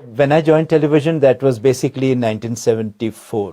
When I joined television, that was basically in 1974.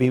we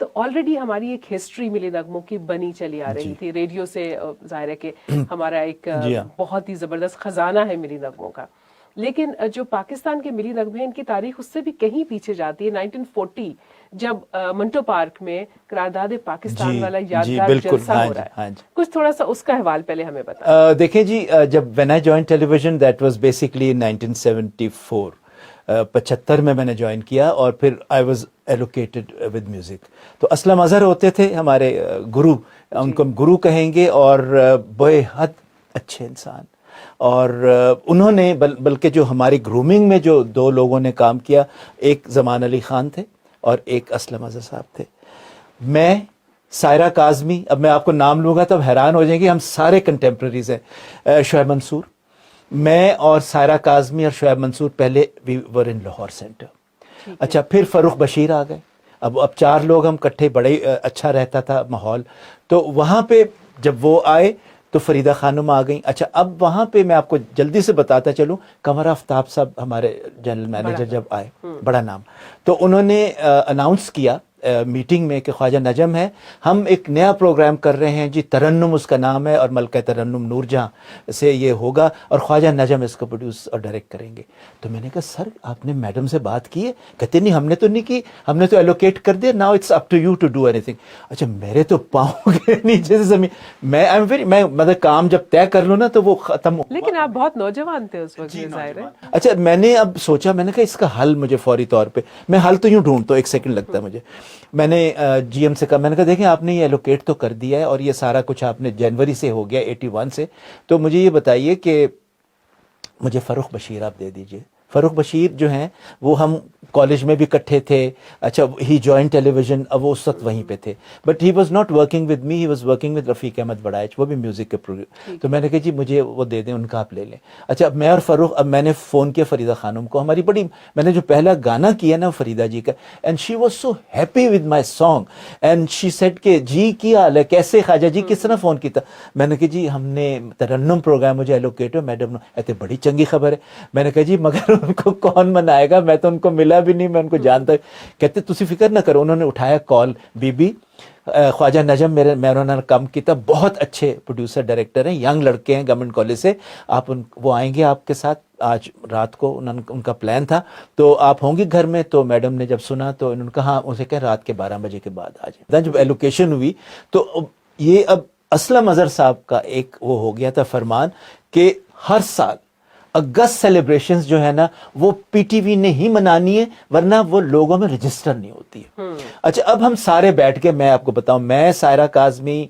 تو already ہماری ایک history ملی نغموں کی بنی چلی آ رہی تھی. ریڈیو سے ظاہر ہے کہ ہمارا ایک بہت ہی زبردست خزانہ ہے ملی نغموں کا. لیکن جو پاکستان کے ملی نغمے ہیں ان کی تاریخ اس سے بھی کہیں پیچھے جاتی ہے. 1940 جب منٹو پارک میں قرارداد پاکستان والا یادگار جلسہ ہو رہا ہے, کچھ تھوڑا سا اس کا حوال پہلے ہمیں بتائیں. دیکھیں جی, جب when I joined television that was basically in 1974. 75 میں نے جوائن کیا اور پھر I was allocated with music. تو اسلم اظہر ہوتے تھے ہمارے گرو, ان کو ہم گرو کہیں گے, اور بے حد اچھے انسان. اور انہوں نے بلکہ جو ہماری گرومنگ میں جو دو لوگوں نے کام کیا, ایک زمان علی خان تھے اور ایک اسلم اظہر صاحب تھے. میں, سائرہ کاظمی, اب میں آپ کو نام لوں گا تب حیران ہو جائیں گے, ہم سارے کنٹمپریریز ہیں. شعیب منصور, میں اور سائرہ کاظمی اور شعیب منصور پہلے وی ور ان لاہور سینٹر. اچھا, پھر فروخ بشیر آ گئے. اب 4 لوگ ہم کٹھے, بڑے اچھا رہتا تھا ماحول. تو وہاں پہ جب وہ آئے تو فریدہ خانم آ گئیں. اچھا, اب وہاں پہ میں آپ کو جلدی سے بتاتا چلوں, قمر آفتاب صاحب ہمارے جنرل مینیجر جب آئے, بڑا نام, تو انہوں نے اناؤنس کیا میٹنگ میں کہ خواجہ نجم ہے, ہم ایک نیا پروگرام کر رہے ہیں جی, ترنم اس کا نام ہے, اور ملکہ ترنم نور جہاں سے یہ ہوگا, اور خواجہ نجم اس کو پروڈیوس اور ڈائریکٹ کریں گے. تو میں نے کہا سر آپ نے میڈم سے بات کی ہے؟ کہتے نہیں, ہم نے تو نہیں کی, ہم نے تو ایلوکیٹ کر دیا, now it's up to you to do اینی تھنگ. اچھا, میرے تو پاؤں کے نیچے سے زمین, میں مطلب کام جب طے کر لوں نا تو وہ ختم. لیکن آپ بہت نوجوان تھے اس وقت, ظاہر ہے. اچھا, میں نے اب سوچا, میں نے کہا اس کا حل مجھے فوری طور پہ, میں حل تو یوں ڈھونڈتا ہوں, 1 سیکنڈ لگتا ہے مجھے. میں نے جی ایم سے کہا, میں نے کہا دیکھیں آپ نے یہ ایلوکیٹ تو کر دیا ہے, اور یہ سارا کچھ آپ نے جنوری سے ہو گیا 81 سے, تو مجھے یہ بتائیے کہ مجھے فروخ بشیر آپ دے دیجئے. فروخ بشیر جو ہیں وہ ہم کالج میں بھی اکٹھے تھے. اچھا, ہی جوائن ٹیلی ویژن, اب وہ اس وقت وہیں پہ تھے, but he was not working with me, he was working with Rafiq Ahmed Baraich, وہ بھی میوزک کے پروڈیوسر. تو میں نے کہا جی مجھے وہ دے دیں, ان کا آپ لے لیں. اچھا, میں اور فروخ, اب میں نے فون کیا فریدہ خانم کو, ہماری بڑی, میں نے جو پہلا گانا کیا نا فریدہ جی کا, and she was so happy with my song, and she said کہ جی کیا حال ہے, کیسے خواجہ جی, کس طرح فون کیا. میں نے کہا جی ہم نے ترنم پروگرام مجھے ایلوکیٹ ہو, میڈم نے کہتے بڑی چنگی خبر ہے. میں نے کہا جی مگر ان کو کون منائے گا, میں تو ان کو ملا بھی نہیں, میں ان کو جانتا. کہتے تسی فکر نہ کرو. انہوں نے اٹھایا کال, بی بی خواجہ نجم میں انہوں نے کام کیا, بہت اچھے پروڈیوسر ڈائریکٹر ہیں, ینگ لڑکے ہیں گورنمنٹ کالج سے, آپ وہ آئیں گے آپ کے ساتھ آج رات کو, ان کا پلان تھا, تو آپ ہوں گے گھر میں. تو میڈم نے جب سنا تو انہوں نے کہا ہاں, اسے کہ رات کے 12 بجے کے بعد آ جائیں. جب ایلوکیشن ہوئی تو یہ اب اسلم اظہر صاحب کا ایک وہ ہو گیا تھا فرمان کہ ہر سال اگست سیلیبریشنز جو ہے نا وہ پی ٹی وی نے ہی منانی ہے, ورنہ وہ لوگوں میں رجسٹر نہیں ہوتی ہے. اچھا, اب ہم سارے بیٹھ کے, میں آپ کو بتاؤں, میں, سائرہ کاظمی,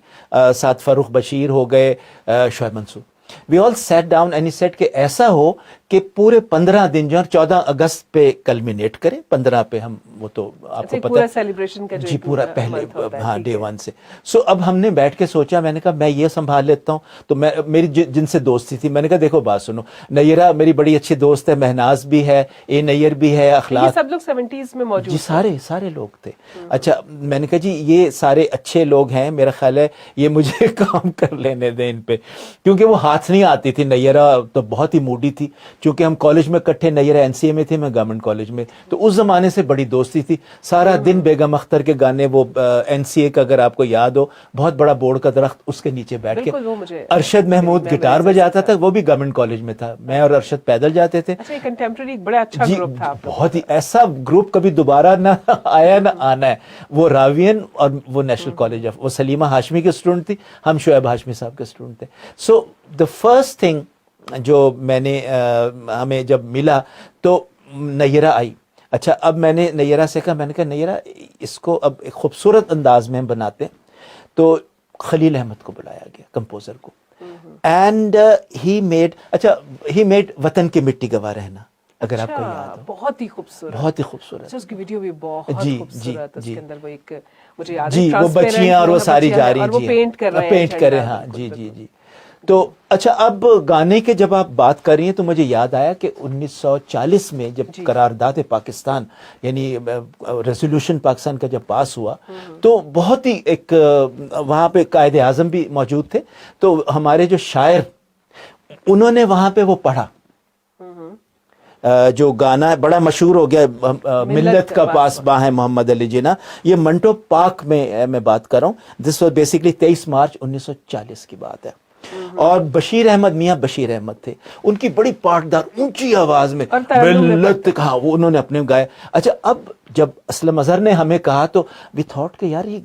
ساتھ فروخ بشیر ہو گئے, شعیب منصور, وی آل سیٹ ڈاؤن اینڈ سیٹ کہ ایسا ہو کہ پورے 15 دن جو 14 اگست پہ کلمینیٹ کریں, 15 پہ ہم, وہ تو آپ کو پتہ پورا سیلیبریشن کا جو جی پورا پہلے, ہاں ڈے 1 سے. سو اب ہم نے بیٹھ کے سوچا, میں نے کہا میں یہ سنبھال لیتا ہوں. تو میں, میری جن سے دوستی تھی, میں نے کہا دیکھو بات سنو, نیرہ میری بڑی اچھی دوست ہے, مہناز بھی ہے, اے نیر بھی ہے, اخلاق, سب لوگ 70s میں موجود جی, سارے لوگ تھے. اچھا, میں نے کہا جی یہ سارے اچھے لوگ ہیں, میرا خیال ہے یہ مجھے کام کر لینے دیں ان پہ, کیونکہ وہ ہاتھ نہیں آتی تھی. نیرہ تو بہت ہی موڈی تھی, چونکہ ہم کالج میں کٹھے, نیرہ این سی اے میں تھے, میں گورنمنٹ کالج میں, تو اس زمانے سے بڑی دوستی تھی. سارا دن بیگم اختر کے گانے, وہ این سی اے کا اگر آپ کو یاد ہو, بہت بڑا بورڈ کا درخت, اس کے نیچے بیٹھ کے ارشد محمود گٹار بجاتا تھا, وہ بھی گورنمنٹ کالج میں تھا, میں اور ارشد پیدل جاتے تھے. کنٹمپریری بڑا اچھا گروپ تھا, بہت ہی, ایسا گروپ کبھی دوبارہ نہ آیا نہ آنا ہے. وہ راوین اور وہ نیشنل کالج آف, وہ سلیمہ ہاشمی کے اسٹوڈنٹ تھی, ہم شعیب ہاشمی صاحب کے اسٹوڈنٹ تھے. سو دا فرسٹ تھنگ جو میں نے, ہمیں جب ملا تو نیرہ آئی. اچھا, اب میں نے نیرہ سے کہا, میں نے کہا نیرہ اس کو اب ایک خوبصورت انداز میں ہم بناتے ہیں. تو خلیل احمد کو بلایا گیا, کمپوزر کو, اینڈ ہی میڈ وطن کی مٹی گواہ رہنا, اگر آپ کو یاد ہو. بہت ہی خوبصورت, بہت ہی خوبصورت, اس کی ویڈیو بھی بہت خوبصورت, اس کے اندر وہ ایک, مجھے یاد ہے, جی وہ بچیاں اور وہ ساری جا رہی, وہ پینٹ کر رہے ہیں, ہاں جی جی جی. تو اچھا, اب گانے کے جب آپ بات کر رہی ہیں تو مجھے یاد آیا کہ 1940 میں جب قرارداد پاکستان, یعنی ریزولوشن پاکستان کا جب پاس ہوا, تو بہت ہی ایک, وہاں پہ قائد اعظم بھی موجود تھے, تو ہمارے جو شاعر, انہوں نے وہاں پہ وہ پڑھا, جو گانا ہے بڑا مشہور ہو گیا ملت کا پاسباں ہے محمد علی جناح, یہ منٹو پارک میں بات کر رہا ہوں. دس واز بیسکلی 23 مارچ 1940 کی بات ہے. اور بشیر احمد, میاں بشیر احمد تھے, ان کی بڑی پاٹدار اونچی آواز میں ملت کا وہ انہوں نے اپنے گایا. اچھا اب جب اسلم اظہر نے ہمیں کہا تو وی تھاٹ کہ یار یہ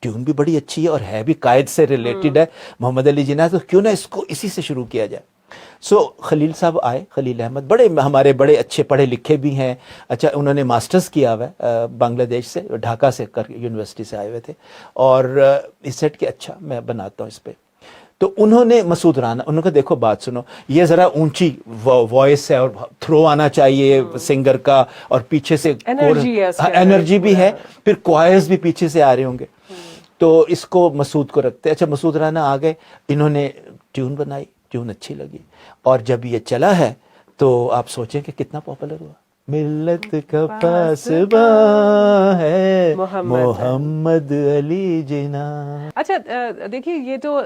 ٹیون بھی بڑی اچھی ہے اور ہے بھی قائد سے ریلیٹڈ ہے محمد علی جناح, تو کیوں نہ اس کو اسی سے شروع کیا جائے. سو خلیل صاحب آئے, خلیل احمد بڑے ہمارے بڑے اچھے پڑھے لکھے بھی ہیں. اچھا انہوں نے ماسٹرز کیا ہوا ہے بنگلہ دیش سے, ڈھاکہ سے یونیورسٹی سے آئے ہوئے تھے, اور اس سیٹ کہ اچھا میں بناتا ہوں اس پہ. تو انہوں نے مسعود رانا, انہوں نے کہا دیکھو بات سنو, یہ ذرا اونچی وائس ہے اور تھرو آنا چاہیے سنگر کا, اور پیچھے سے انرجی بھی ہے, پھر کوائرز بھی پیچھے سے آ رہے ہوں گے, تو اس کو مسعود کو رکھتے. اچھا مسعود رانا آ گئے, انہوں نے ٹیون بنائی, ٹیون اچھی لگی, اور جب یہ چلا ہے تو آپ سوچیں کہ کتنا پاپولر ہوا. ملت کا پاسباں ہے محمد علی جناح. اچھا دیکھیے یہ تو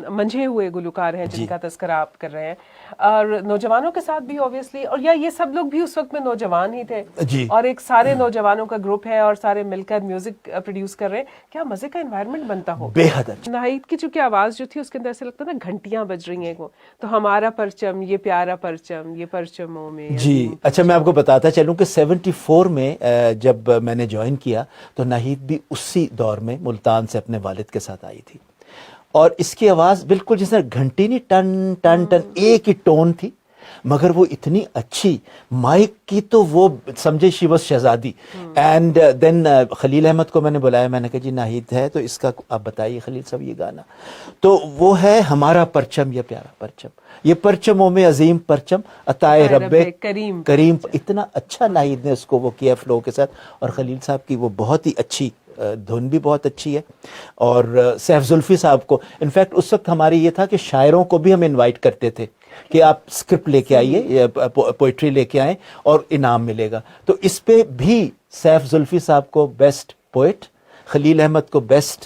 منجھے ہوئے گلوکار ہیں جن کا تذکرہ آپ کر رہے ہیں, اور نوجوانوں کے ساتھ بھی اوبیسلی, اور یا یہ سب لوگ بھی اس وقت میں نوجوان ہی تھے, اور ایک سارے نوجوانوں کا گروپ ہے اور سارے مل کر میوزک پروڈیوس کر رہے ہیں. کیا مزے کا انوائرمنٹ بنتا ہو, بے حد اچھا. ناہید کی چونکہ آواز جو تھی اس کے اندر ایسے لگتا نا گھنٹیاں بج رہی ہیں وہ, تو ہمارا پرچم یہ پیارا پرچم یہ پرچموں میں. جی اچھا میں آپ کو بتاتا چلوں کہ 74 میں جب میں نے جوائن کیا تو ناہید بھی اسی دور میں ملتان سے اپنے والد کے ساتھ آئی تھی, اور اس کی آواز بالکل جیسے گھنٹی نہیں, ٹن ٹن ٹن ایک ہی ٹون تھی, مگر وہ اتنی اچھی مائک کی تو وہ سمجھے شی واز شہزادی. اینڈ دین خلیل احمد کو میں نے بلایا, میں نے کہا جی ناہید ہے تو اس کا آپ بتائیے خلیل صاحب یہ گانا. تو وہ ہے ہمارا پرچم یہ پیارا پرچم, یہ پرچموں میں عظیم پرچم عطائے رب کریم. اتنا اچھا ناہید نے اس کو وہ کیا فلو کے ساتھ, اور خلیل صاحب کی وہ بہت ہی اچھی دھن بھی بہت اچھی ہے. اور سیف زلفی صاحب کو انفیکٹ اس وقت ہماری یہ تھا کہ شاعروں کو بھی ہم انوائٹ کرتے تھے کہ آپ اسکرپٹ لے کے آئیے, پوئٹری لے کے آئیں اور انعام ملے گا. تو اس پہ بھی سیف زلفی صاحب کو بیسٹ پوئٹ, خلیل احمد کو بیسٹ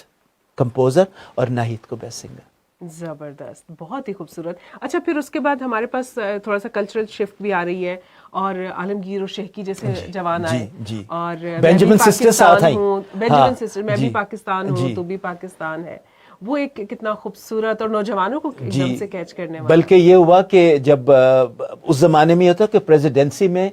کمپوزر, اور ناہید کو بیسٹ سنگر. زبردست, بہت ہی خوبصورت. اچھا پھر اس کے بعد ہمارے پاس تھوڑا سا کلچرل شفٹ بھی آ رہی ہے, اور عالمگیر اور شہکی جیسے جوان آئے, اور بینجامن سسٹر ساتھ آئیں, بینجامن سسٹر, میں بھی پاکستان ہوں تو بھی پاکستان ہے, وہ ایک کتنا خوبصورت اور نوجوانوں کو ایک دم سے کیچ کرنے والا. بلکہ یہ ہوا کہ جب اس زمانے میں یہ ہوتا کہ پریزیڈنسی میں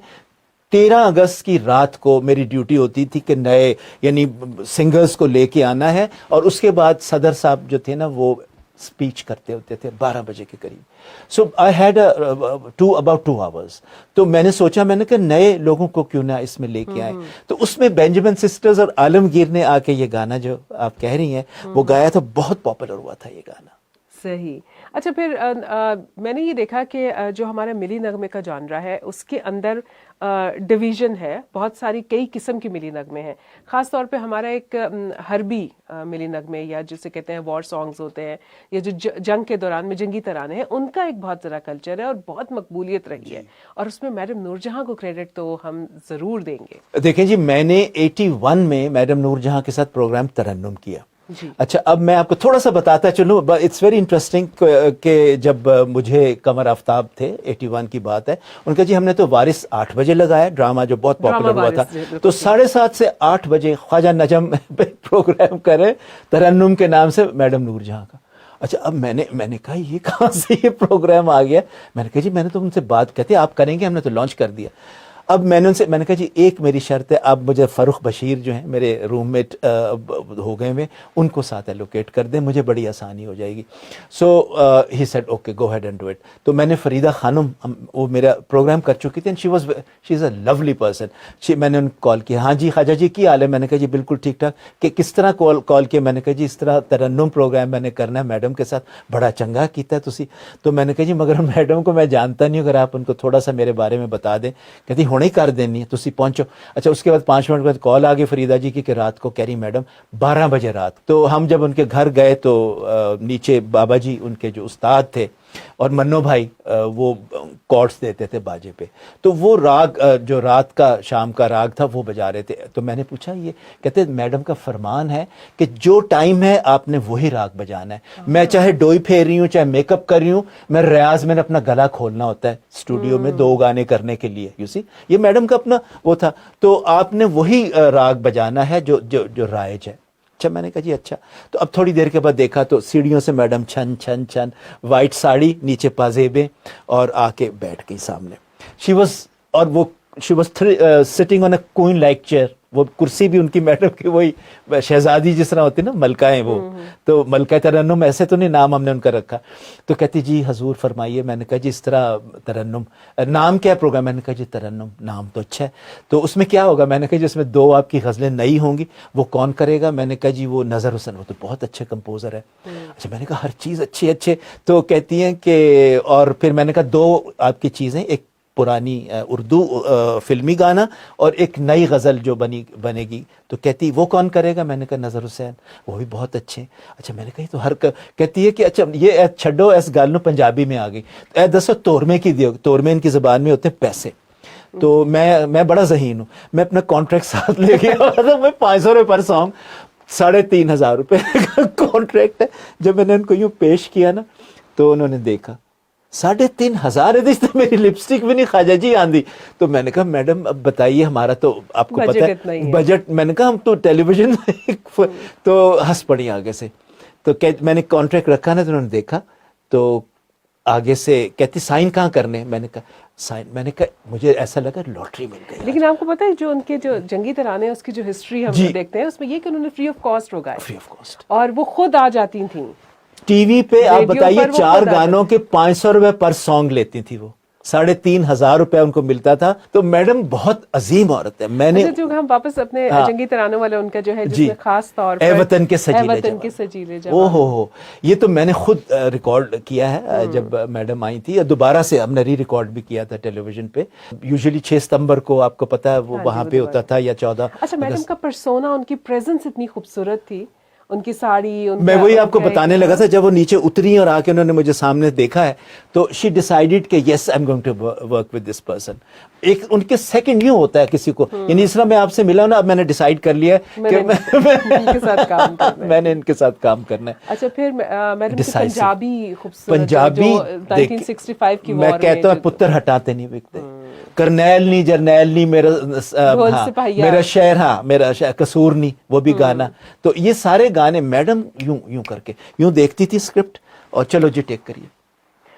13 اگست کی رات کو میری ڈیوٹی ہوتی تھی کہ نئے یعنی سنگرز کو لے کے آنا ہے, اور اس کے بعد صدر صاحب جو تھے نا وہ اسپیچ کرتے ہوتے تھے 12 بجے کے قریب. سو آئی ہیڈ about 2 hours. تو میں نے سوچا, میں نے کہا نئے لوگوں کو کیوں نہ اس میں لے کے آئیں. تو اس میں بینجامن سسٹرز اور عالمگیر نے آ کے یہ گانا جو آپ کہہ رہی ہیں وہ گایا تھا, بہت پاپولر ہوا تھا یہ گانا. صحیح. اچھا پھر میں نے یہ دیکھا کہ جو ہمارا ملی نغمے کا جانرا ہے اس کے اندر ڈویژن ہے, بہت ساری کئی قسم کی ملی نغمے ہیں. خاص طور پہ ہمارا ایک حربی ملی نغمے یا جسے کہتے ہیں وار سانگز ہوتے ہیں, یا جو جنگ کے دوران میں جنگی ترانے ہیں, ان کا ایک بہت ذرا کلچر ہے اور بہت مقبولیت رہی ہے, اور اس میں میڈم نور جہاں کو کریڈٹ تو ہم ضرور دیں گے. دیکھیں جی میں نے 81 میں میڈم نور جہاں کے ساتھ پروگرام ترنم کیا. اچھا اب میں آپ کو تھوڑا سا بتاتا چلوں, اٹس ویری انٹرسٹنگ کہ جب مجھے قمر آفتاب تھے 81 کی بات ہے, ان کا جی ہم نے تو وارث 8 بجے لگایا, ڈرامہ جو بہت پاپولر ہوا تھا, تو 7:30 سے 8 بجے خواجہ نجم پہ پروگرام کرے ترنم کے نام سے میڈم نور جہاں کا. اچھا اب میں نے کہا یہ کہاں سے یہ پروگرام آ گیا. میں نے کہا جی میں نے تو ان سے بات کہتے آپ کریں گے, ہم نے تو لانچ کر دیا. اب میں نے ان سے میں نے کہا جی ایک میری شرط ہے, آپ مجھے فروخ بشیر جو ہیں میرے روم میٹ ہو گئے ہوئے, ان کو ساتھ ایلوکیٹ کر دیں, مجھے بڑی آسانی ہو جائے گی. So he said okay go ahead and do it. تو میں نے فریدہ خانم وہ میرا پروگرام کر چکی تھی, شی از اے لولی پرسن. میں نے ان کو کال کیا, ہاں جی خواجہ جی کی حال ہے. میں نے کہا جی بالکل ٹھیک ٹھاک. کہ کس طرح کال کیا. میں نے کہا جی اس طرح ترنم پروگرام میں نے کرنا ہے میڈم کے ساتھ, بڑا چنگا کیتا ہے تسی. تو میں نے کہا جی مگر میڈم کو میں جانتا نہیں ہوں, اگر آپ ان کو تھوڑا سا میرے بارے میں بتا دیں. کہتی ہونے ہی کر دینی ہے, تسی پہنچو. اچھا اس کے بعد 5 منٹ بعد کال آ گئی فریدہ جی کی کہ رات کو کہہ رہی میڈم 12 بجے رات. تو ہم جب ان کے گھر گئے تو نیچے بابا جی ان کے جو استاد تھے اور منو بھائی وہ کارڈس دیتے تھے باجے پہ. تو وہ راگ جو رات کا شام کا راگ تھا وہ بجا رہے تھے. تو میں نے پوچھا یہ کہتے میڈم کا فرمان ہے کہ جو ٹائم ہے آپ نے وہی راگ بجانا ہے. میں چاہے ڈوئی پھیر رہی ہوں چاہے میک اپ کر رہی ہوں, میں ریاض میں نے اپنا گلا کھولنا ہوتا ہے اسٹوڈیو میں 2 گانے کرنے کے لیے. یو سی یہ میڈم کا اپنا وہ تھا. تو آپ نے وہی راگ بجانا ہے جو رائج ہے. اچھا میں نے کہا جی اچھا. تو اب تھوڑی دیر کے بعد دیکھا تو سیڑھیوں سے میڈم چھن چھن چھن, وائٹ ساڑی, نیچے پازیبیں, اور آ کے بیٹھ گئی سامنے. She was sitting on a queen like chair. وہ کرسی بھی ان کی میڈم کی وہی شہزادی جس طرح ہوتی ہے نا, ملکہ وہ. تو ملکہ ترنم ایسے تو نہیں نام ہم نے ان کا رکھا. تو کہتی جی حضور فرمائیے. میں نے کہا جی اس طرح ترنم نام کیا ہے پروگرام؟ میں نے کہا جی ترنم نام تو اچھا ہے, تو اس میں کیا ہوگا؟ میں نے کہا جی اس میں 2 آپ کی غزلیں نئی ہوں گی, وہ کون کرے گا؟ میں نے کہا جی وہ نظر حسن, وہ تو بہت اچھے کمپوزر ہے. اچھا میں نے کہا ہر چیز اچھے. تو کہتی ہیں کہ اور پھر میں نے کہا 2 آپ کی چیزیں, ایک پرانی اردو فلمی گانا اور ایک نئی غزل جو بنے گی. تو کہتی وہ کون کرے گا؟ میں نے کہا نظر حسین, وہ بھی بہت اچھے. اچھا میں نے کہا تو کہتی ہے کہ اچھا یہ چھڈو اس گل نو پنجابی میں آ گئی. اے دسو تورمے کی دیو, تورمے ان کی زبان میں ہوتے ہیں پیسے. تو میں بڑا ذہین ہوں, میں اپنا کانٹریکٹ ساتھ لے گیا. میں 500 روپے پر سانگ, 3,500 روپے کا کانٹریکٹ ہے. جب میں نے ان کو یوں پیش کیا نا تو انہوں نے دیکھا 3,500 تو میری لپسٹک بھی نہیں خواجہ جی آندھی. تو میں نے کہا میڈم اب بتائیے, ہمارا تو آپ کو پتہ ہے بجٹ. میں نے کہا ہم تو ٹیلی ویژن. تو ہنس پڑی آگے سے. تو میں نے کانٹریکٹ رکھا نا, تو انہوں نے دیکھا تو آگے سے کہتی سائن کہاں کرنے؟ میں نے کہا سائن. میں نے کہا مجھے ایسا لگا لاٹری مل گئی. لیکن آپ کو پتہ ہے جو ان کے جو جنگی ترانے ہیں اس کی جو ہسٹری ہم دیکھتے ہیں اس میں یہ کہ انہوں نے free of cost guy, free of cost, اور وہ خود آ جاتی تھیں ٹی وی پہ. آپ بتائیے 4 گانوں کے 500 روپے پر سانگ لیتی تھی وہ, 3,500 روپے ان کو ملتا تھا. تو میڈم بہت عظیم عورت ہے. میں نے جو ہم واپس اپنے جنگی ترانوں والے ان کا جو ہے جس میں خاص طور پر اے وطن کے سجیلے جوان, ہو یہ تو میں نے خود ریکارڈ کیا ہے جب میڈم آئی تھی. دوبارہ سے ہم نے ریکارڈ بھی کیا تھا ٹیلی ویژن پہ. یوزلی 6 ستمبر کو آپ کو پتا ہے وہ وہاں پہ ہوتا تھا, یا 14. اچھا میڈم کا پرسونا, ان کی پریزنس اتنی خوبصورت تھی, ان کی ساڑی. میں وہی آپ کو بتانے لگا تھا, جب وہ نیچے اتری اور آ کے انہوں نے مجھے سامنے دیکھا ہے تو شی ڈیسائیڈڈ کہ yes I am going to work with this person. ایک ان کے سیکنڈ یوں ہوتا ہے کسی کو, یعنی اس طرح میں آپ سے ملا ہوں نا, اب میں نے ڈیسائیڈ کر لیا کہ میں نے ان کے ساتھ کام کرنا ہے. اچھا پھر میڈم پنجابی خوبصورت, پنجابی 1965 کی میں کہتا ہوں پتر ہٹاتے نہیں بکتے, کرنیل نہیں جرنیل نہیں, میرا شہر, ہاں میرا قصور نہیں, وہ بھی گانا. تو یہ سارے گانے میڈم یوں کر کے یوں دیکھتی تھی اسکرپٹ, اور چلو جی ٹیک کریے.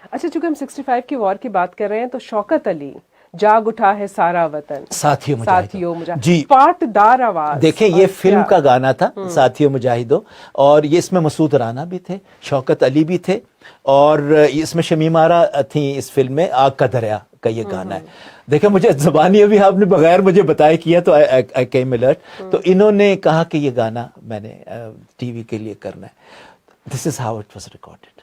اچھا چونکہ ہم 65 کی وار کی بات کر رہے ہیں تو شوکت علی, جاگ اٹھا ہے سارا وطن, ساتھیوں مجاہدو, جی پاٹ دار آواز. دیکھیں یہ فلم کا گانا تھا ساتھیوں مجاہدو, اور یہ اس میں مسعود رانا بھی تھے, شوکت علی بھی تھے, اور اس میں شمیم آرا تھیں اس فلم میں. آگ کا دریا کا یہ گانا ہے. دیکھیں مجھے زبانی ابھی آپ نے بغیر مجھے بتائے کیا تو I came alert. تو انہوں نے کہا کہ یہ گانا میں نے ٹی وی کے لیے کرنا ہے. This is how it was recorded.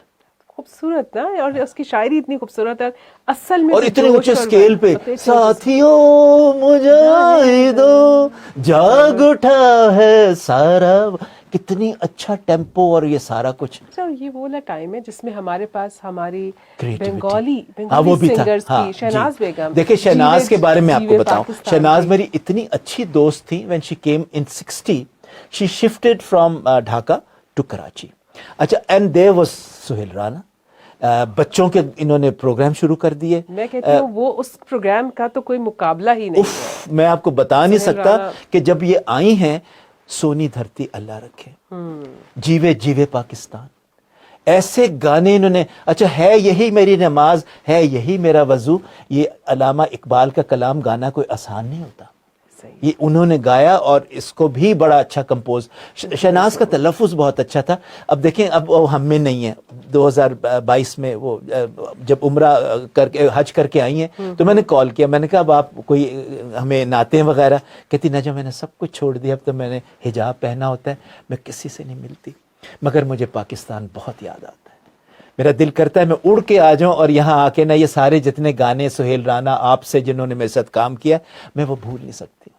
خوبصورت نا, اور اس کی شاعری اتنی خوبصورت ہے اصل میں, اور اتنے اونچے اسکیل پہ. ساتھیوں مجاہدو جاگ اٹھا ہے سارا, کتنی اچھا ٹیمپو اور یہ سارا کچھ. یہ وہ والا ٹائم ہے جس میں ہمارے پاس ہماری بنگالی سنگرز کی شہناز بیگم. دیکھیں شہناز کے بارے میں آپ کو بتاؤں, شہناز میری اتنی اچھی دوست تھی. when she came in 60 she shifted from Dhaka to Karachi. اچھا and there was Sohail Rana. بچوں کے انہوں نے پروگرام شروع کر دیے. میں کہتی ہوں وہ اس پروگرام کا تو کوئی مقابلہ ہی نہیں ہے. میں آپ کو بتا نہیں سکتا کہ جب یہ آئی ہیں, سونی دھرتی اللہ رکھے, جیوے جیوے پاکستان, ایسے گانے انہوں نے. اچھا ہے یہی میری نماز, ہے یہی میرا وضو, یہ علامہ اقبال کا کلام گانا کوئی آسان نہیں ہوتا. یہ انہوں نے گایا, اور اس کو بھی بڑا اچھا کمپوز. شہناز کا تلفظ بہت اچھا تھا. اب دیکھیں اب وہ ہم میں نہیں ہے. 2022 میں وہ جب عمرہ کر کے حج کر کے آئی ہیں تو میں نے کال کیا, میں نے کہا اب آپ کوئی ہمیں نعتیں وغیرہ. کہتی نہ, جب میں نے سب کچھ چھوڑ دیا, اب تو میں نے حجاب پہنا ہوتا ہے, میں کسی سے نہیں ملتی, مگر مجھے پاکستان بہت یاد آتا ہے. میرا دل کرتا ہے میں اڑ کے آ جاؤں اور یہاں آ کے نا یہ سارے جتنے گانے سہیل رانا آپ سے جنہوں نے میرے ساتھ کام کیا, میں وہ بھول نہیں سکتی.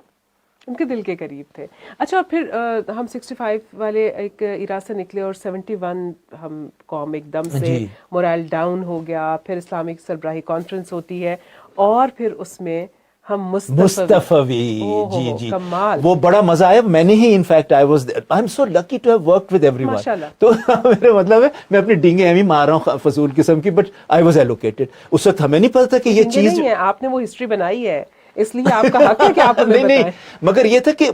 ان کے دل کے قریب تھے. اچھا، اور پھر ہم 65 والے ایک ایرا سے نکلے اور 71 ہم قوم ایک دم سے مورائل ڈاؤن ہو گیا. پھر اسلامک سربراہی کانفرنس ہوتی ہے اور پھر اس میں ہم مصطفی جی جی کمال، وہ بڑا مزہ آیا. میں نے ہی in fact I was I am so lucky to have worked with everyone. تو میرا مطلب ہے میں اپنی ڈینگیں ایویں مار رہا ہوں فضول قسم کی, بٹ آئی واز ایلوکیٹڈ. اس وقت ہمیں نہیں پتا تھا کہ یہ چیز نہیں ہے. آپ نے وہ ہسٹری بنائی ہے اس لیے آپ کا حق ہے کہ آپ ہمیں نہیں, مگر یہ تھا کہ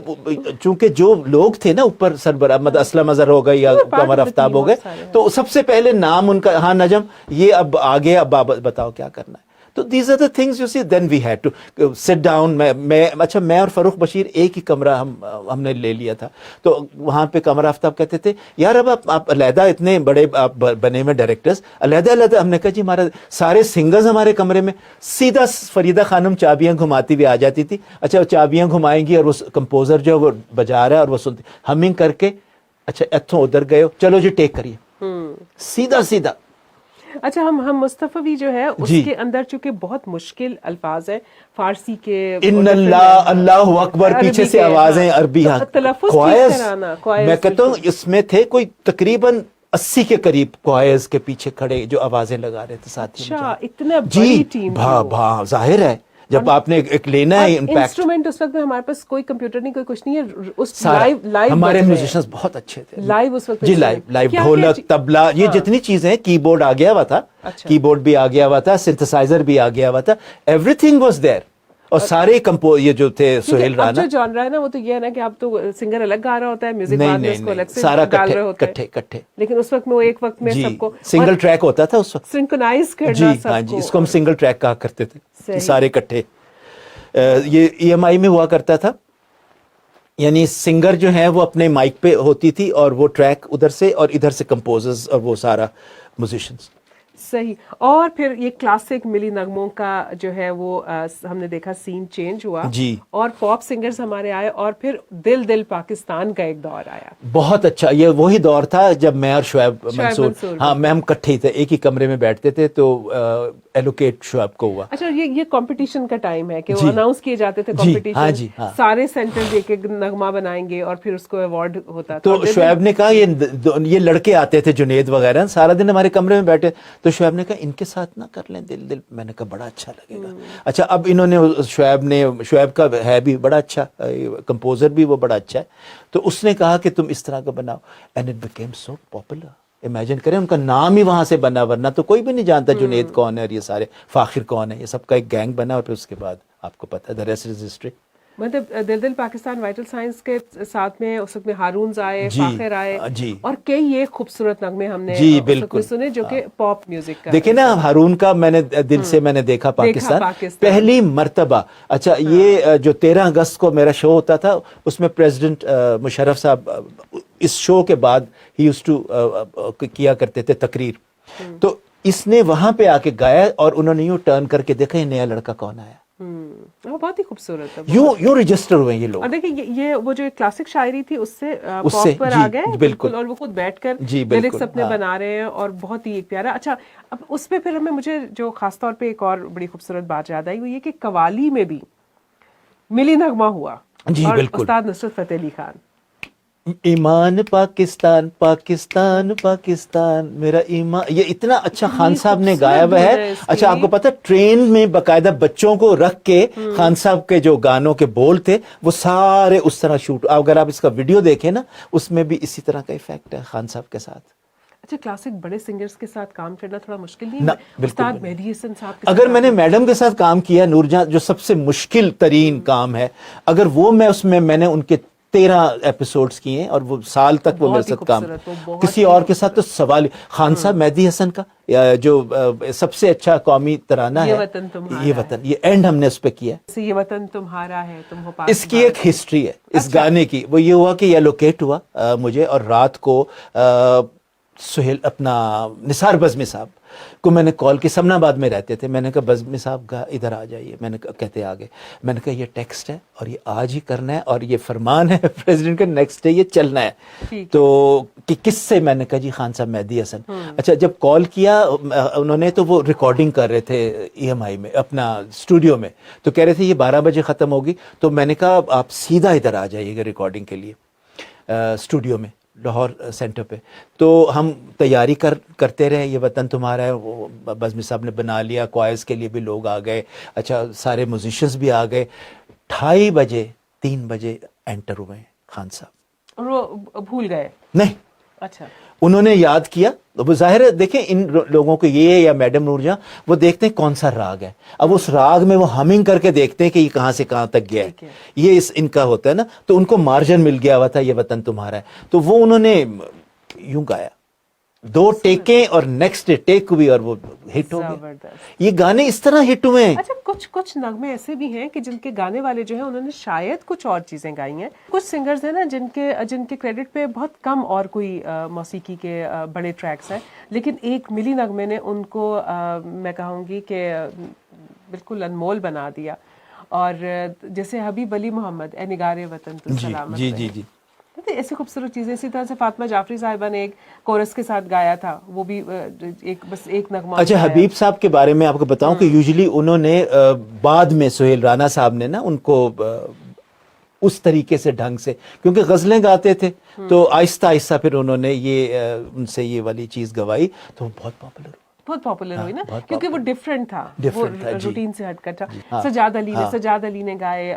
چونکہ جو لوگ تھے نا اوپر سربراہ اسلم اظہر ہو گئے یا قمر آفتاب ہو گئے, تو سب سے پہلے نام ان کا, ہاں نجم یہ اب آگے, اب بتاؤ کیا کرنا ہے. تو these are the things you see. Then we had to sit down. میں اور فاروق بشیر ایک ہی کمرہ ہم نے لے لیا تھا. تو وہاں پہ قمر آفتاب کہتے تھے یار اب آپ علیحدہ اتنے بڑے آپ بنے ہوئے ڈائریکٹرز علیحدہ علیحدہ. ہم نے کہا جی ہمارا سارے سنگرز ہمارے کمرے میں. سیدھا فریدہ خانم چابیاں گھماتی ہوئی آ جاتی تھی. اچھا چابیاں گھمائیں گی اور وہ کمپوزر جو وہ بجا رہا ہے اور وہ سنتی ہمنگ کر کے, اچھا اتھوں ادھر گئے ہو, چلو جی ٹیک کریے, سیدھا سیدھا. اچھا ہم مصطفی جو ہے اس کے اندر چونکہ بہت مشکل الفاظ ہیں فارسی کے, ان اللہ اللہ اکبر, پیچھے سے آوازیں عربی, میں کہتا ہوں اس میں تھے کوئی تقریباً 80 کے قریب کوائرز کے پیچھے کھڑے جو آوازیں لگا رہے تھے ساتھی. اچھا اتنا بڑی ٹیم, ظاہر ہے جب آپ نے ایک لینا ہے امپیکٹ. انسٹرومنٹ اس وقت میں ہمارے پاس کوئی کمپیوٹر نہیں, کوئی کچھ نہیں ہے. اس لائیو ہمارے میوزیشنز بہت اچھے تھے لائیو اس وقت جی, لائیو ڈھولک طبلہ یہ جتنی چیزیں ہیں, کی بورڈ آ گیا ہوا تھا, کی بورڈ بھی آ گیا ہوا تھا, سنتھسائزر بھی آ گیا ہوا تھا, ایوری تھنگ واز دیئر. اور سارے یہ جو تھے سہیل رانا, جو جانرا ہے نا وہ تو یہ ہے نا کہ اب تو سنگر الگ گا رہا ہوتا ہے, میوزک بعد میں اس کو الگ سے سارا ڈال رہے ہوتے ہیں کٹھے. لیکن اس وقت میں وہ ایک وقت میں سب کو سنگل ٹریک ہوتا تھا اس وقت, سنکرونائز کرنا جی سب ہاں جی, اس کو ہم سنگل ٹریک کہا کرتے تھے, سارے کٹھے. یہ ای ایم آئی میں ہوا کرتا تھا, یعنی سنگر جو ہے وہ اپنے مائک پہ ہوتی تھی اور وہ ٹریک ادھر سے اور ادھر سے کمپوزرز اور وہ سارا میوزیشنز. صحیح. اور پھر یہ کلاسک ملی نغموں کا جو ہے وہ ہم نے دیکھا سین چینج ہوا جی, اور پاپ سنگرز ہمارے آئے اور پھر دل پاکستان کا ایک دور آیا. بہت اچھا, یہ وہی دور تھا جب میں اور شعیب منصور ہاں ہم کٹھے ہی تھے, ایک ہی کمرے میں بیٹھتے تھے, تو ایلوکیٹ شعیب کو ہوا. اچھا یہ کمپٹیشن کا ٹائم ہے کہ وہ اناؤنس کیے جاتے تھے کمپٹیشن, سارے سینٹر ایک ایک نغمہ بنائیں گے اور پھر اس کو ایوارڈ ہوتا تھا. تو شعیب نے کہا یہ لڑکے آتے تھے جنید وغیرہ سارا دن ہمارے کمرے میں بیٹھے, تو شعیب نے کہا ان کے ساتھ نہ کر لیں دل. میں نے کہا بڑا اچھا لگے گا. اچھا اب انہوں نے شعیب کا ہے بھی بڑا اچھا کمپوزر بھی, وہ بڑا اچھا ہے, تو اس نے کہا کہ تم اس طرح کا بناؤ, and it became so popular. Imagine کریں ان کا نام ہی وہاں سے بنا, ورنہ تو کوئی بھی نہیں جانتا جنید کون ہے اور یہ سارے فاخر کون ہے, یہ سب کا ایک گینگ بنا, اور پھر اس کے بعد آپ کو پتہ ہے the rest is history. مطلب دل پاکستان وائٹل سائنس کے ساتھ میں اس وقت میں ہارونز آئے, فاخر آئے, اور کئی یہ خوبصورت نغمے ہم نے سنے جو کہ پاپ میوزک کا. دیکھیں نا ہارون کا میں نے دل سے میں نے دیکھا پاکستان پہلی مرتبہ. اچھا یہ جو 13 اگست کو میرا شو ہوتا تھا, اس میں پریزیڈنٹ مشرف صاحب اس شو کے بعد ہی یوزڈ ٹو کیا کرتے تھے تقریر, تو اس نے وہاں پہ آ کے گایا اور انہوں نے یوں ٹرن کر کے دیکھا یہ نیا لڑکا کون آیا. وہ بہت ہی خوبصورت ہے, یوں رجسٹر ہوئے یہ لوگ. اور دیکھیں یہ وہ جو کلاسک شاعری تھی اس سے پاپ پر آ گئے بالکل, اور وہ خود بیٹھ کر لیرکس اپنے بنا رہے ہیں اور بہت ہی ایک پیارا. اچھا اب اس پہ پھر مجھے جو خاص طور پہ ایک اور بڑی خوبصورت بات یاد آئی وہ یہ کہ قوالی میں بھی ملی نغمہ ہوا, اور استاد نصرت فتح علی خان. ایمان پاکستان پاکستان پاکستان میرا ایمان, یہ اتنا اچھا خان صاحب نے گایا ہوا ہے. اچھا آپ کو پتا ٹرین میں باقاعدہ بچوں کو رکھ کے خان صاحب کے جو گانوں کے بول تھے وہ سارے اس طرح شوٹ, اگر آپ اس کا ویڈیو دیکھیں نا اس میں بھی اسی طرح کا ایفیکٹ ہے خان صاحب کے ساتھ. اچھا کلاسک بڑے سنگرز کے ساتھ کام کرنا تھوڑا مشکل نہیں ہے؟ استاد مہدی حسن صاحب کے اگر میں نے میڈم کے ساتھ کام کیا نور جہاں, جو سب سے مشکل ترین کام ہے, اگر وہ میں نے ان کے 13 ایپیسوڈز کیے ہیں اور وہ سال تک وہ میرے ساتھ کام, کسی اور کے ساتھ تو سوال. خان صاحب مہدی حسن کا جو سب سے اچھا قومی ترانہ ہے یہ وطن, یہ اینڈ ہم نے اس پہ کیا. یہ وطن تمہارا ہے تم ہو پاس. اس کی ایک ہسٹری ہے اس گانے کی. وہ یہ ہوا کہ یہ لوکیٹ ہوا مجھے, اور رات کو سہیل اپنا نثار بزمی صاحب کو میں نے کال کی, سمنا آباد میں رہتے تھے, میں نے کہا بزمی صاحب ادھر آ جائیے, میں نے کہتے آگے, میں نے کہا یہ ٹیکسٹ ہے اور یہ آج ہی کرنا ہے اور یہ فرمان ہے پریزیڈنٹ کا, نیکسٹ ڈے یہ چلنا ہے. تو کہ کس سے, میں نے کہا جی خان صاحب مہدی حسن. اچھا جب کال کیا انہوں نے تو وہ ریکارڈنگ کر رہے تھے EMI میں اپنا اسٹوڈیو میں, تو کہہ رہے تھے یہ 12 بجے ختم ہوگی, تو میں نے کہا آپ سیدھا ادھر آ جائیے گا ریکارڈنگ کے لیے اسٹوڈیو میں لاہور سینٹر پہ. تو ہم تیاری کرتے رہے, یہ وطن تمہارا ہے, وہ بزمی صاحب نے بنا لیا, کوائز کے لیے بھی لوگ آ گئے, اچھا سارے میوزیشینس بھی آ گئے. 2:30 بجے 3 بجے انٹر ہوئے خان صاحب. اور وہ بھول گئے؟ نہیں, اچھا انہوں نے یاد کیا. وہ ظاہر ہے دیکھیں ان لوگوں کو یہ یا میڈم نور جہاں وہ دیکھتے ہیں کون سا راگ ہے, اب اس راگ میں وہ ہمنگ کر کے دیکھتے ہیں کہ یہ کہاں سے کہاں تک گیا ہے, یہ ان کا ہوتا ہے نا. تو ان کو مارجن مل گیا ہوا تھا یہ وطن تمہارا ہے, تو وہ انہوں نے یوں گایا 2 ٹیکیں اور نیکسٹ ٹیک ہوئی اور وہ ہٹ ہو گئے. یہ گانے اس طرح ہٹ ہوئے ہیں. اچھا کچھ نغمے ایسے بھی ہیں کہ جن کے گانے والے جو ہیں انہوں نے شاید کچھ اور چیزیں گائی ہیں. کچھ سنگرز ہیں نا جن کے کریڈٹ پہ بہت کم اور کوئی موسیقی کے بڑے ٹریکس ہیں, لیکن ایک ملی نغمے نے ان کو میں کہوں گی کہ بالکل انمول بنا دیا. اور جیسے حبیب علی محمد اے نگار وطن تو سلامت. جی جی جی ایسی خوبصورت چیزیں. اسی طرح سے فاطمہ جعفری صاحبہ نے ایک کورس کے ساتھ گایا تھا, وہ بھی بس ایک نغمہ. اچھا حبیب صاحب کے بارے میں آپ کو بتاؤں کہ یوزلی انہوں نے بعد میں سہیل رانا صاحب نے نا ان کو اس طریقے سے ڈھنگ سے, کیونکہ غزلیں گاتے تھے تو آہستہ آہستہ پھر انہوں نے یہ ان سے یہ والی چیز گوائی, تو بہت پاپولر ہوئی نا, کیونکہ وہ ڈیفرنٹ تھا, وہ روٹین سے ہٹ کر تھا. سجاد علی نے گائے,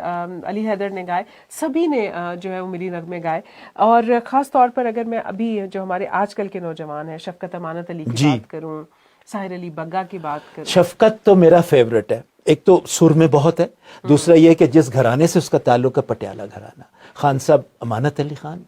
علی حیدر نے گائے, سبھی نے جو ہے وہ ملی نغمے گائے. اور خاص طور پر اگر میں ابھی جو ہمارے آج کل کے نوجوان ہیں, شفقت امانت علی کی بات کروں, ساحر علی بگا کی بات کروں. شفقت تو میرا فیوریٹ ہے. ایک تو سر میں بہت ہے, دوسرا یہ کہ جس گھرانے سے اس کا تعلق ہے پٹیالہ گھرانہ, خان صاحب امانت علی خان,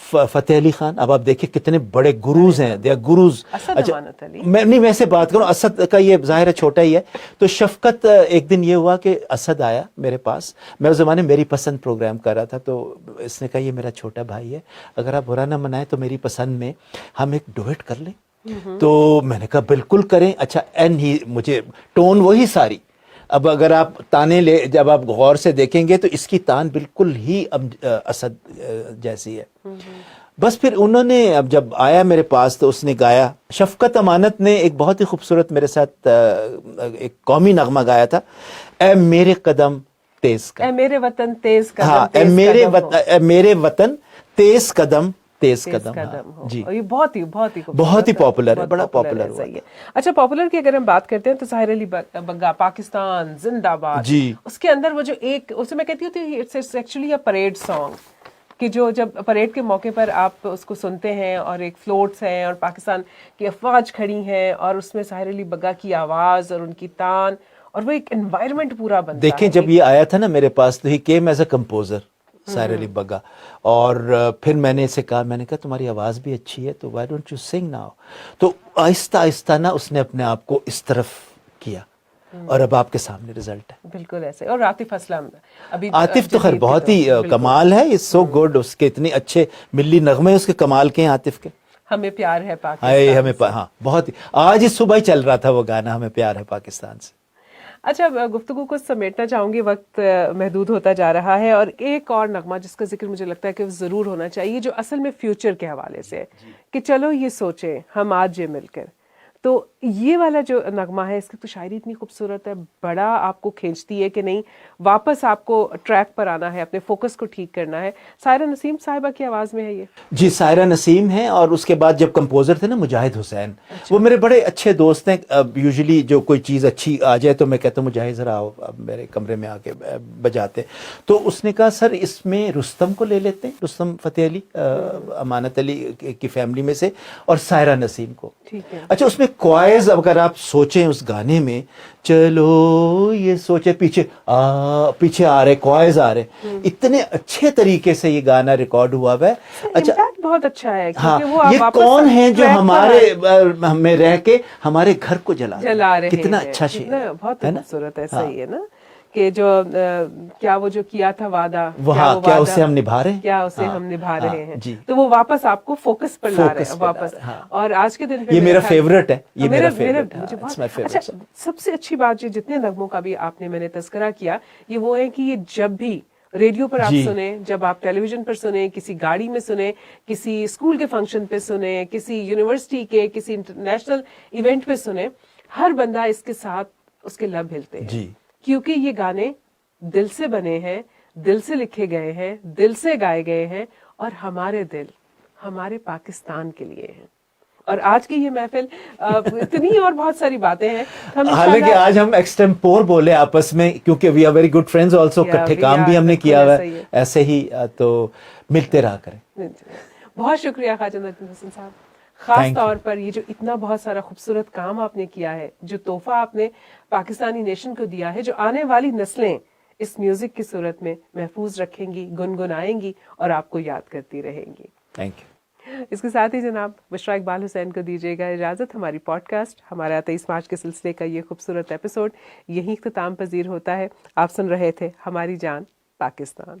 فتح علی خان. اب آپ دیکھیں کتنے بڑے گروز ہیں, دے آر گروز. اچھا میں ویسے بات کروں, اسد کا یہ ظاہر ہے چھوٹا ہی ہے. تو شفقت ایک دن یہ ہوا کہ اسد آیا میرے پاس, میں اس زمانے میری پسند پروگرام کر رہا تھا, تو اس نے کہا یہ میرا چھوٹا بھائی ہے, اگر آپ برا نہ منائیں تو میری پسند میں ہم ایک ڈویٹ کر لیں. تو میں نے کہا بالکل کریں. اچھا ہی مجھے ٹون وہی ساری. اب اگر آپ تانے جب آپ غور سے دیکھیں گے تو اس کی تان بالکل ہی اسد جیسی ہے. بس پھر انہوں نے اب جب آیا میرے پاس تو اس نے گایا. شفقت امانت نے ایک بہت ہی خوبصورت میرے ساتھ ایک قومی نغمہ گایا تھا, اے میرے قدم تیز قدم, اے میرے وطن تیز قدم. ہاں, اے میرے وطن تیز قدم تیز قدم. جی یہ بہت ہی پاپولر ہے, بڑا پاپولر ہوا. اچھا پاپولر کی اگر ہم بات کرتے ہیں تو ساحر علی بگا پاکستان زندہ باد, جی اس کے اندر وہ جو ایک, اسے میں کہتی ہوں it's actually a parade song, کہ جو جب پریڈ کے موقع پر آپ اس کو سنتے ہیں اور ایک فلوٹس ہیں اور پاکستان کی افواج کھڑی ہیں اور اس میں ساحر علی بگا کی آواز اور ان کی تان, اور وہ ایک انوائرمنٹ پورا بنتا ہے. دیکھیں جب یہ آیا تھا نا میرے پاس تو he came as a composer Sahir Ali Bagga, اور پھر میں نے اسے کہا, میں نے کہا تمہاری آواز بھی اچھی ہے تو وائی ڈونٹ یو سنگ ناؤ. تو آہستہ آہستہ نا اس نے اپنے آپ کو اس طرف کیا, اور اب آپ کے سامنے رزلٹ ہے. بالکل ایسے. اور عاطف اسلم, ابھی عاطف تو خیر بہت ہی کمال ہے, اس سو گڈ, اس کے اتنے اچھے ملی نغمے اس کے کمال کے ہیں عاطف کے. ہمیں پیار ہے پاکستان, ہمیں ہاں بہت ہی, آج ہی صبح ہی چل رہا تھا وہ گانا, ہمیں پیار ہے پاکستان سے. اچھا گفتگو کو سمیٹنا چاہوں گی, وقت محدود ہوتا جا رہا ہے, اور ایک اور نغمہ جس کا ذکر مجھے لگتا ہے کہ ضرور ہونا چاہیے, جو اصل میں فیوچر کے حوالے سے کہ چلو یہ سوچیں ہم آج یہ مل کر. تو یہ والا جو نغمہ ہے, اس کی تو شاعری اتنی خوبصورت ہے, بڑا آپ کو کھینچتی ہے کہ نہیں واپس آپ کو ٹریک پر آنا ہے, اپنے فوکس کو ٹھیک کرنا ہے. سائرہ نسیم صاحبہ کی آواز میں ہے یہ. جی سائرہ نسیم ہے, اور اس کے بعد جب کمپوزر تھے نا مجاہد حسین, وہ میرے بڑے اچھے دوست ہیں. یوزلی جو کوئی چیز اچھی آ جائے تو میں کہتا ہوں مجاہد ذرا آؤ میرے کمرے میں آ کے بجاتے. تو اس نے کہا سر اس میں رستم کو لے لیتے ہیں, رستم فتح علی امانت علی کی فیملی میں سے, اور سائرہ نسیم کو. اچھا اس میں کوائز اگر آپ سوچیں اس گانے میں, چلو یہ سوچے پیچھے آ رہے کوائز آ رہے, اتنے اچھے طریقے سے یہ گانا ریکارڈ ہوا ہے. اچھا بہت اچھا ہے. ہاں یہ کون ہیں جو ہمارے میں رہ کے ہمارے گھر کو جلا رہے ہیں, کتنا اچھا شعر, بہت خوبصورت ہے. صحیح ہے نا کہ جو کیا وہ جو کیا تھا وعدہ وہاں کیا اسے ہم نبھا رہے ہیں, کیا اسے ہم نبھا رہے ہیں, جی. تو وہ واپس آپ کو فوکس پر لا رہے ہیں واپس. اور آج کے دن یہ میرا فیوریٹ ہے, یہ میرا فیوریٹ ہے. اچھا, سب سے اچھی بات جتنے نغموں کا بھی آپ نے میں نے تذکرہ کیا یہ وہ ہے کہ یہ جب بھی ریڈیو پر آپ سنیں, جب آپ ٹیلی ویژن پر سنیں, کسی گاڑی میں سنیں, کسی اسکول کے فنکشن پہ سنیں, کسی یونیورسٹی کے کسی انٹرنیشنل ایونٹ پہ سنیں, ہر بندہ اس کے ساتھ اس کے لب ہلتے ہیں, کیونکہ یہ گانے دل سے بنے ہیں, دل سے لکھے گئے ہیں, دل سے گائے گئے ہیں, اور ہمارے دل ہمارے پاکستان کے لیے ہیں. اور آج کی یہ محفل اتنی اور بہت ساری باتیں ہیں. حالانکہ آج ہم ایکسٹمپور بولے آپس میں, کیونکہ we are very good friends also, اکٹھے کام بھی ہم نے کیا ہوا ہے, ایسے ہی تو ملتے رہا کریں. بہت شکریہ خواجہ ندیم حسن صاحب, خاص طور پر یہ جو اتنا بہت سارا خوبصورت کام آپ نے کیا ہے, جو تحفہ آپ نے پاکستانی نیشن کو دیا ہے, جو آنے والی نسلیں اس میوزک کی صورت میں محفوظ رکھیں گی, گنگنائیں گی اور آپ کو یاد کرتی رہیں گی. Thank you. اس کے ساتھ ہی جناب بشرا اقبال حسین کو دیجیے گا اجازت. ہماری پوڈ کاسٹ ہمارا 23 مارچ کے سلسلے کا یہ خوبصورت ایپیسوڈ یہیں اختتام پذیر ہوتا ہے. آپ سن رہے تھے ہماری جان پاکستان.